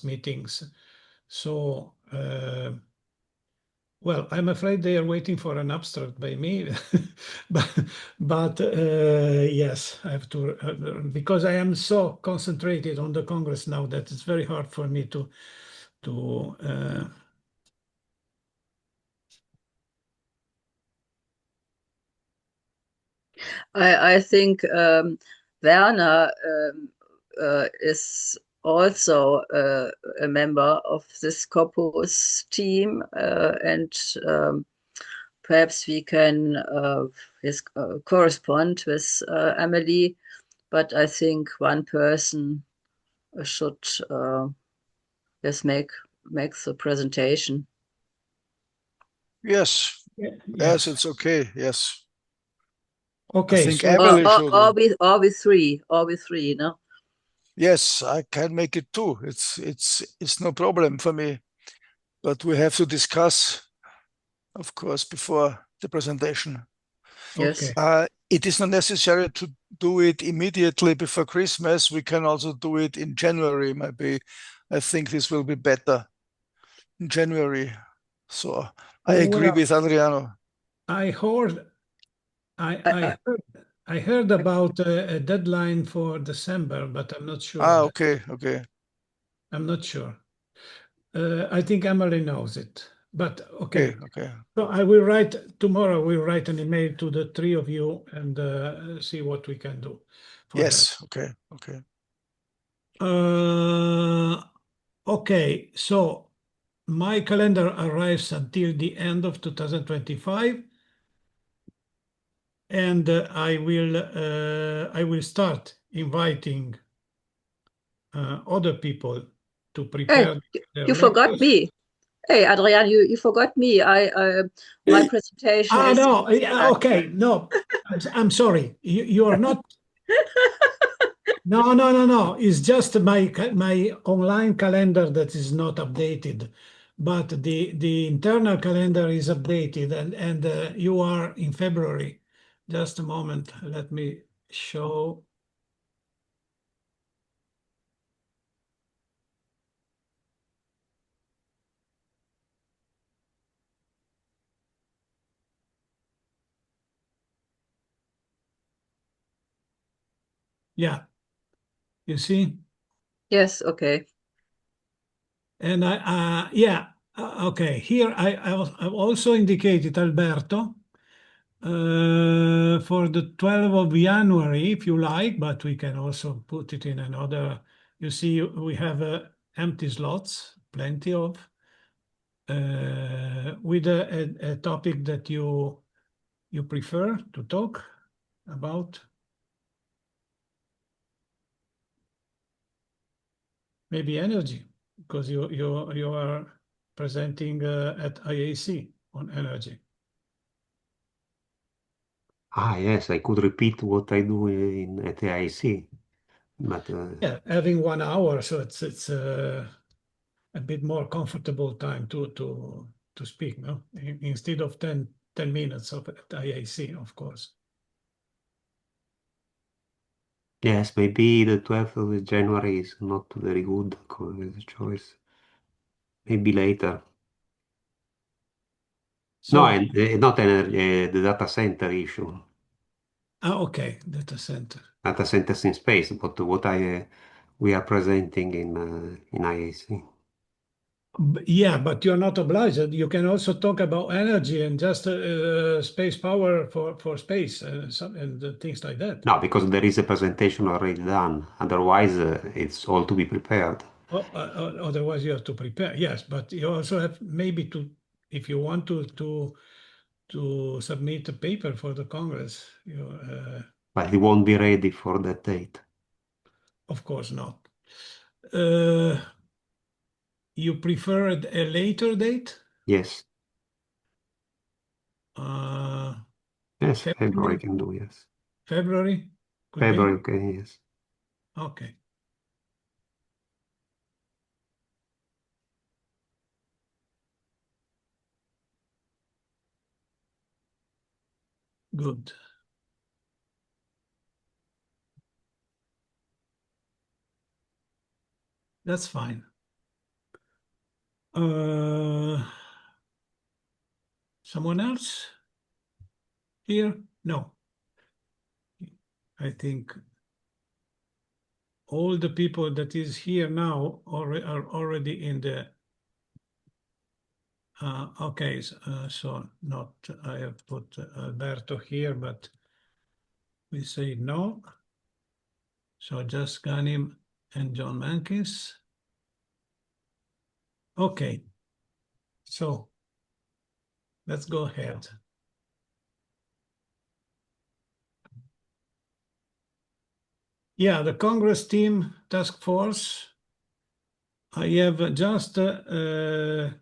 meetings. So, well, I'm afraid they are waiting for an abstract by me, but yes, I have to, because I am so concentrated on the Congress now that it's very hard for me to I think Werner is also a member of this corpus team, and perhaps we can correspond with Emily, but I think one person should just make the presentation. Yes, Yeah, yes, it's okay. Yes, I Okay, think so Emily should. Or we three, no? Yes, I can make it too. It's no problem for me, but we have to discuss, of course, before the presentation. Yes. okay. It is not necessary to do it immediately before Christmas. We can also do it in January, maybe. I think this will be better in January. So I agree Well, with Adriano. I heard I heard about a deadline for December, but I'm not sure. Okay, okay. I'm not sure. I think Emily knows it, but okay. Okay. So I will write tomorrow. We'll write an email to the three of you and see what we can do for Yes, okay. that. Okay, so my calendar arrives until the end of 2025, and I will start inviting other people to Hey, prepare their you forgot lectures. me. Hey, Adrian, you forgot me. My presentation is. No, okay, no, I'm sorry. You are not. No. It's just my online calendar that is not updated, but the internal calendar is updated, and you are in February. Just a moment. Let me show. Yeah, you see. Yes, okay. And okay. Here I've also indicated Alberto for the 12th of January, if you like, but we can also put it in another. You see, we have empty slots, plenty of, with a topic that you prefer to talk about. Maybe energy, because you are presenting at IAC on energy. Yes, I could repeat what I do at the IC, but Yeah, having 1 hour, so it's a bit more comfortable time to speak, no? Instead of 10 minutes of at IAC, of course. yes, maybe the 12th of January is not very good choice. Maybe later. No, So, and not energy, the data center issue. okay, data center. Data centers in space, but what we are presenting in IAC. Yeah, but you're not obliged. You can also talk about energy and just space power for space and things like that. No, because there is a presentation already done. Otherwise, it's all to be prepared. Otherwise, you have to prepare. Yes, but you also have maybe to, if you want to submit a paper for the Congress. But it won't be ready for that date. Of course not. You prefer a later date? Yes. Yes, February February? can do, yes. February could February, be? okay, yes. Okay. Good. That's fine. Someone else here? No. I think all the people that is here now are already in the okay, so not I have put Alberto here, but We say no. So just Ganim and John Mankis. Okay. So let's go ahead. Yeah, the Congress team task force. I have just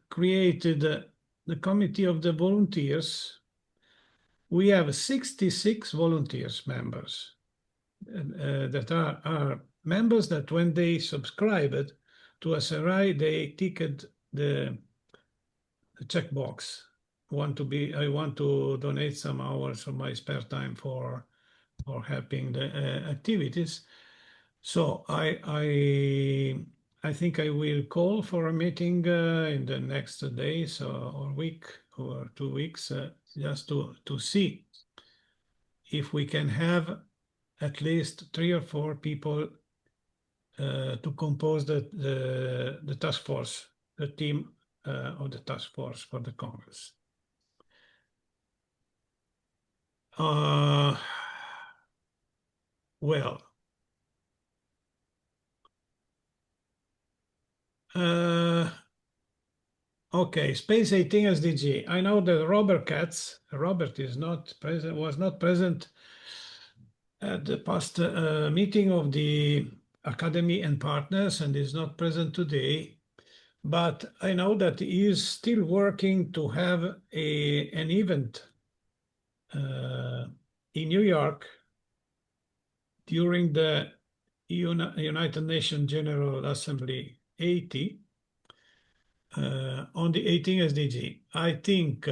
created the committee of the volunteers. We have 66 volunteers members that are members that when they subscribed to SRI, they ticked the checkbox. I want to donate some hours of my spare time for helping the activities. So I think I will call for a meeting in the next days or week or 2 weeks just to see if we can have at least 3 or 4 people to compose the task force, the team of the task force for the Congress. Well, okay, Space 18 SDG. I know that Robert is not present, was not present at the past meeting of the Academy and Partners and is not present today. But I know that he is still working to have an event in New York during the United Nations General Assembly 80 on the 18 SDG. I think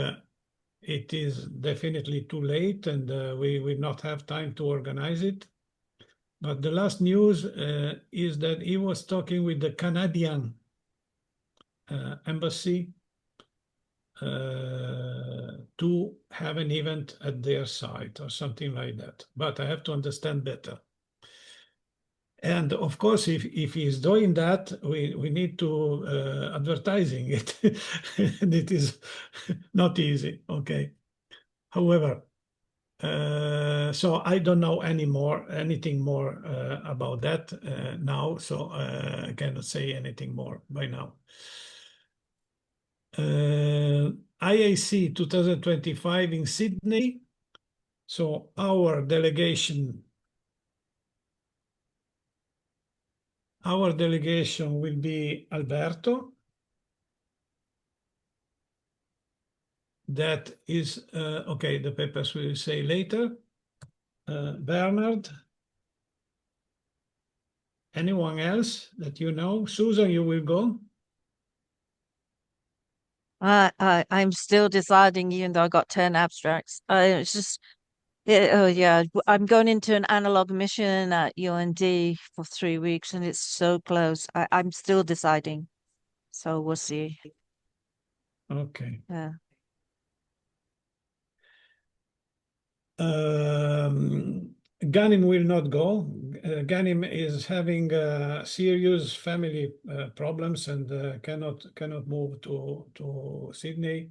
it is definitely too late and we will not have time to organize it. But the last news is that he was talking with the Canadian embassy to have an event at their site or something like that. But I have to understand better. And of course, if he's doing that, we need to advertising it. And it is not easy, okay? However, so I don't know anything more about that now, so I cannot say anything more by now. IAC 2025 in Sydney. So our delegation will be Alberto. That is, okay, the papers we will say later. Bernard. Anyone else that you know? Susan, you will go? I'm still deciding, even though I got 10 abstracts. It's just, yeah, I'm going into an analog mission at UND for 3 weeks, and it's so close. I'm still deciding, so we'll see. Okay. Yeah. Ganim will not go. Ganim is having serious family problems and cannot move to Sydney,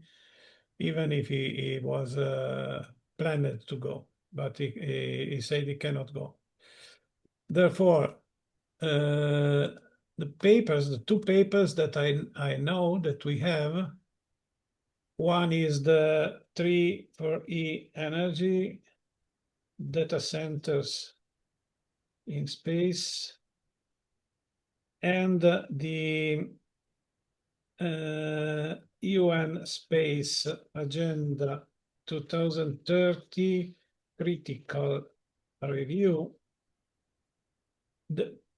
even if he was planned to go, but he said he cannot go. Therefore, the two papers that I know that we have, one is the 3 for E energy, data centers in space, and the UN Space Agenda 2030 critical review.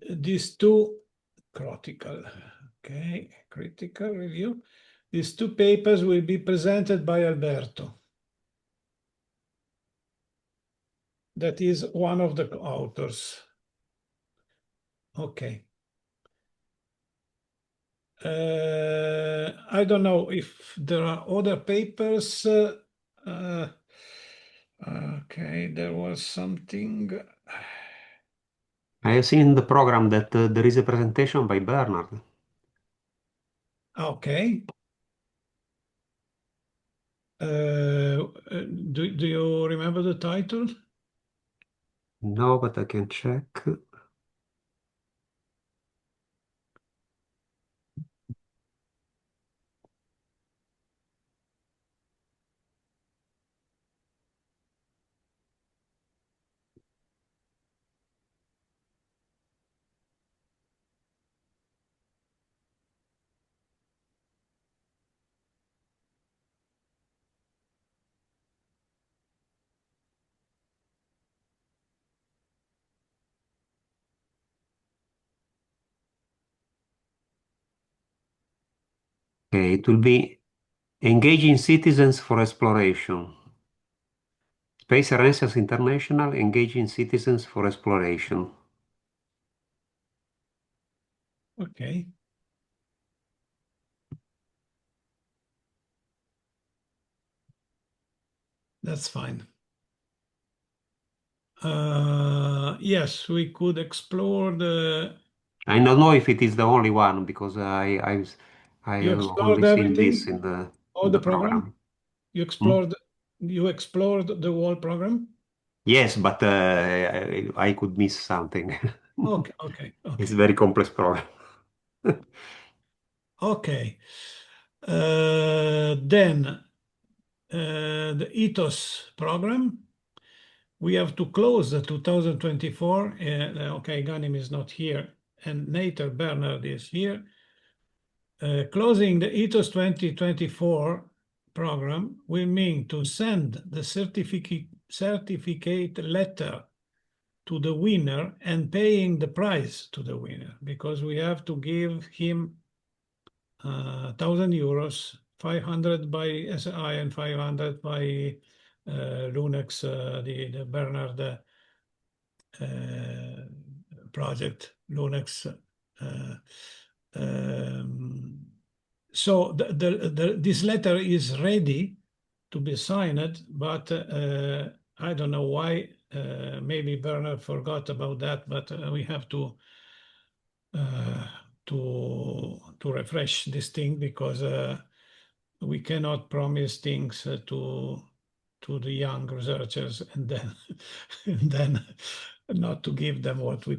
These two critical review. These two papers will be presented by Alberto. That is one of the authors. Okay. I don't know if there are other papers. Okay, there was something. I have seen in the program that there is a presentation by Bernard. Okay. Do you remember the title? No, but I can check. Okay, it will be engaging citizens for exploration. Space Renaissance International, engaging citizens for exploration. Okay. That's fine. Yes, we could explore the. I don't know if it is the only one because I You have explored only seen this everything, all in the the program. program. You explored the whole program. Yes, but I could miss something. Okay. It's a very complex program. Okay. Then the ethos program. We have to close the 2024. Okay, Ganim is not here, and Nathan Bernard is here. Closing the ethos 2024 program will mean to send the certificate letter to the winner and paying the prize to the winner, because we have to give him 1,000 euros, 500 by SI and 500 by Lunex, the Bernard project, Lunex. So this letter is ready to be signed, but I don't know why. Maybe Werner forgot about that, but we have to refresh this thing, because we cannot promise things to the young researchers and then and then not to give them what we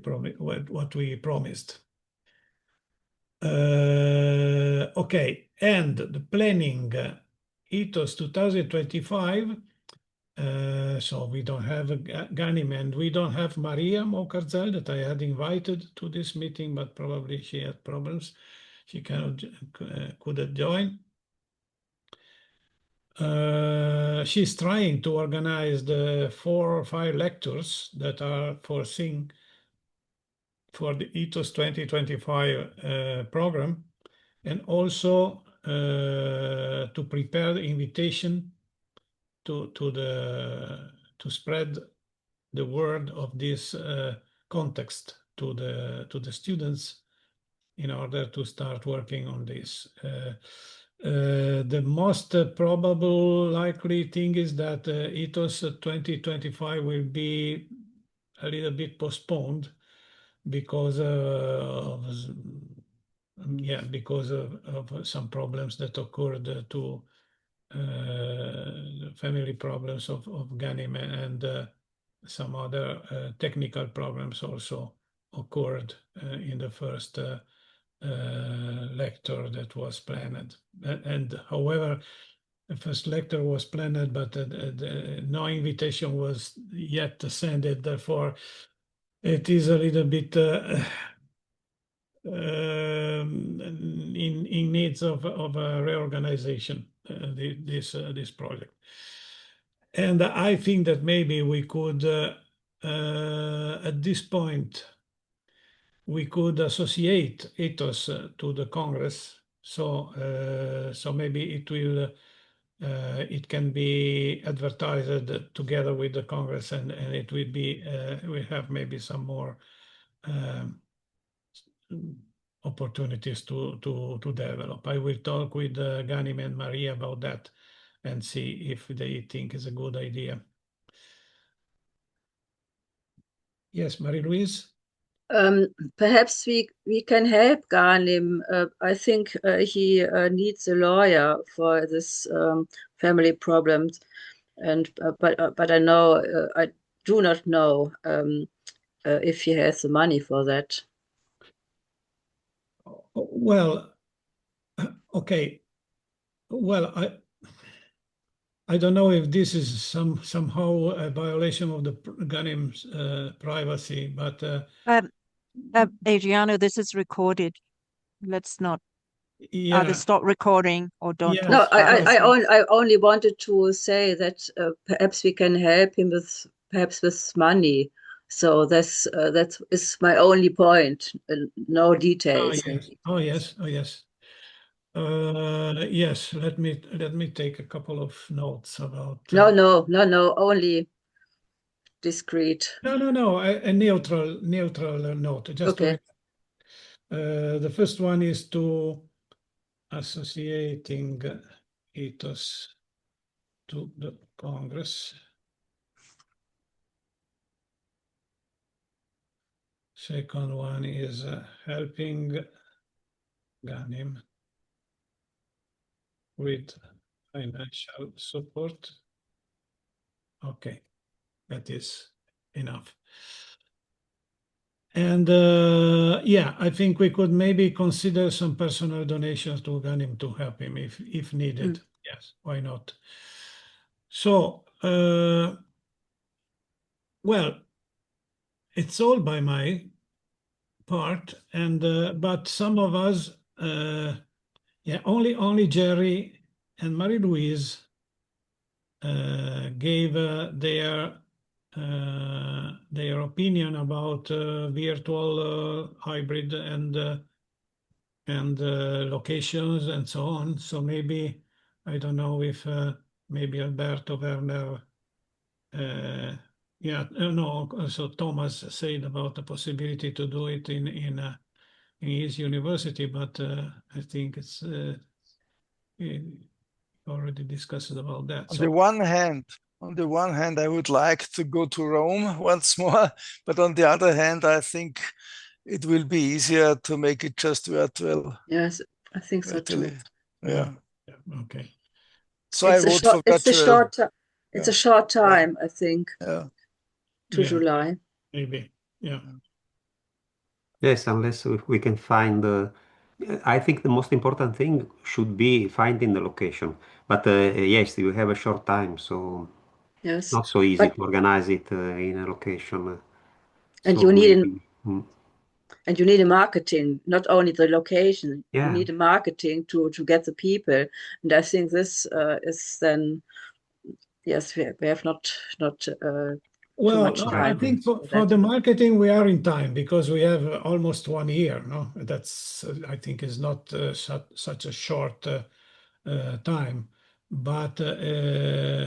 promised. Okay, and the planning ethos 2025. So we don't have Ganim, and we don't have Maria Mokarzel that I had invited to this meeting, but probably she had problems. She couldn't join. She's trying to organize the 4 or 5 lectures that are foreseen for the ethos 2025 program, and also to prepare the invitation to spread the word of this context to the students in order to start working on this. The most probable likely thing is that ethos 2025 will be a little bit postponed because because of some problems that occurred to family problems of Ganim, and some other technical problems also occurred in the first lecture that was planned. And however, the first lecture was planned, but no invitation was yet sent. Therefore, it is a little bit in needs of a reorganization, this project. And I think that maybe we could, at this point, we could associate ethos to the Congress. So maybe it can be advertised together with the Congress, and it will be we have maybe some more opportunities to develop. I will talk with Ganim and Maria about that and see if they think it's a good idea. Yes, Marie-Luise? Perhaps we can help Ganim. I think he needs a lawyer for this family problems, and but I know I do not know if he has the money for that. Well, okay. Well, I don't know if this is somehow a violation of the Ghanim's privacy, but Adriano, this is recorded. Let's not either yeah, stop recording or don't Yes. No, talk about it. I only wanted to say that perhaps we can help him with perhaps with money. So that is my only point. No details. yes. Oh yes. Oh yes. Yes. Let me take a couple of notes about. No. Only discreet. No. A neutral note. Just Okay. the first one is to associating ethos to the Congress. Second one is helping Ghanim with financial support. Okay, that is enough. And yeah, I think we could maybe consider some personal donations to Ghanim to help him if needed. Yes, why not? So, well, it's all by my part, and but some of us, yeah, only Jerry and Marie-Luise gave their opinion about virtual hybrid and locations and so on. So maybe I don't know if maybe Alberto, Werner, yeah, no. So Thomas said about the possibility to do it in his university, but I think it's already discussed about that. On the one hand, I would like to go to Rome once more, but on the other hand, I think it will be easier to make it just virtual. Yes, I think so too. Yeah. Okay. So I vote for virtual. It's a short time, I think. Yeah. To July. Maybe. Yeah. Yes, unless we can find. I think the most important thing should be finding the location. But yes, you have a short time, so yes, not so easy to organize it in a location. And so you need maybe, and you need a marketing, not only the location. Yeah. You need a marketing to get the people, and I think this is then. Yes, we have not Well, much time. I think for the marketing we are in time because we have almost 1 year. No, that's I think is not such a short time. But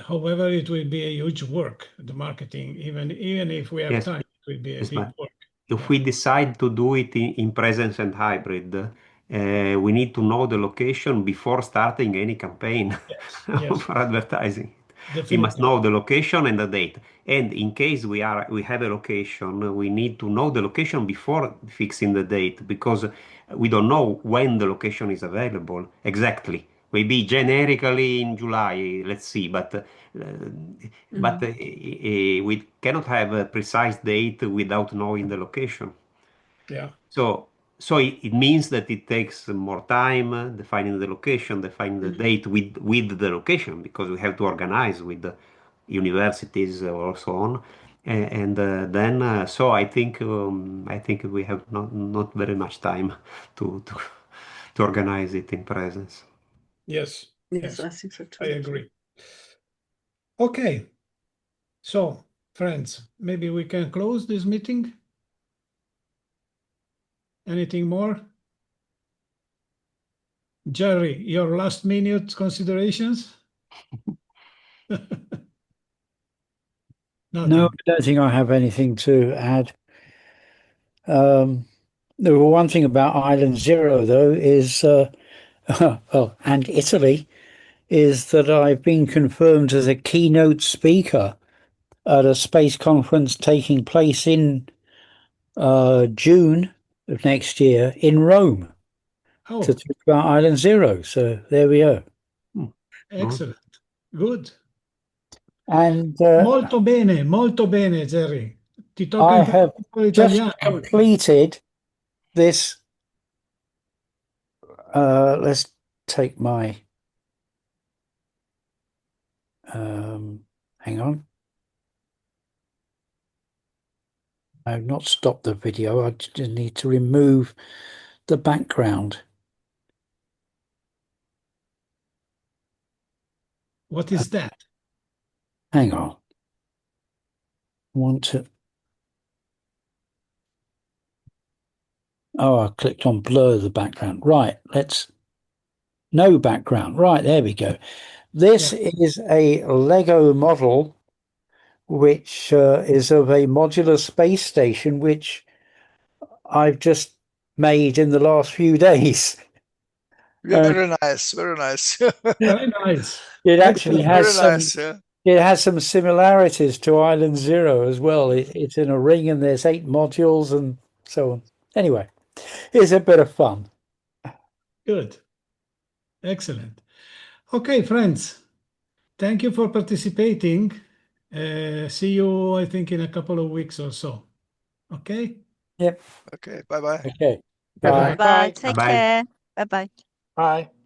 however, it will be a huge work. The marketing, even if we have Yes. time, it will be a big work. If we decide to do it in presence and hybrid, we need to know the location before starting any campaign for advertising. Definitely. We must know the location and the date. And in case we have a location, we need to know the location before fixing the date because we don't know when the location is available exactly. Maybe generically in July, let's see, but we cannot have a precise date without knowing the location. Yeah. So it means that it takes more time defining the location, defining the date with the location, because we have to organize with the universities or so on. And then, so I think we have not very much time to organize it in presence. Yes. Yes, I think so too. I agree. Okay. So, friends, maybe we can close this meeting. Anything more? Jerry, your last minute considerations? No, I don't think I have anything to add. The one thing about Island Zero, though, is, well, and Italy, is that I've been confirmed as a keynote speaker at a space conference taking place in June of next year in Rome to talk about Island Zero. So there we are. Excellent. Good. And Molto bene, Jerry. Ti tocca I imparare have un po' just l'italiano. completed this. Let's take my. Hang on. I've not stopped the video. I just need to remove the background. What is that? Hang on. Want to. Oh, I clicked on blur the background. Right. No background. Right. There we go. This is a Lego model, which is of a modular space station, which I've just made in the last few days. Very nice, very nice. Very nice. It actually has Very some. nice, yeah. It has some similarities to Island Zero as well. It's in a ring and there's 8 modules and so on. Anyway, it's a bit of fun. Good. Excellent. Okay, friends. Thank you for participating. See you, I think, in a couple of weeks or so. Okay? Yep. Okay, bye-bye. Okay. Bye. Bye. Bye. Take Bye-bye. care. Bye bye. Bye.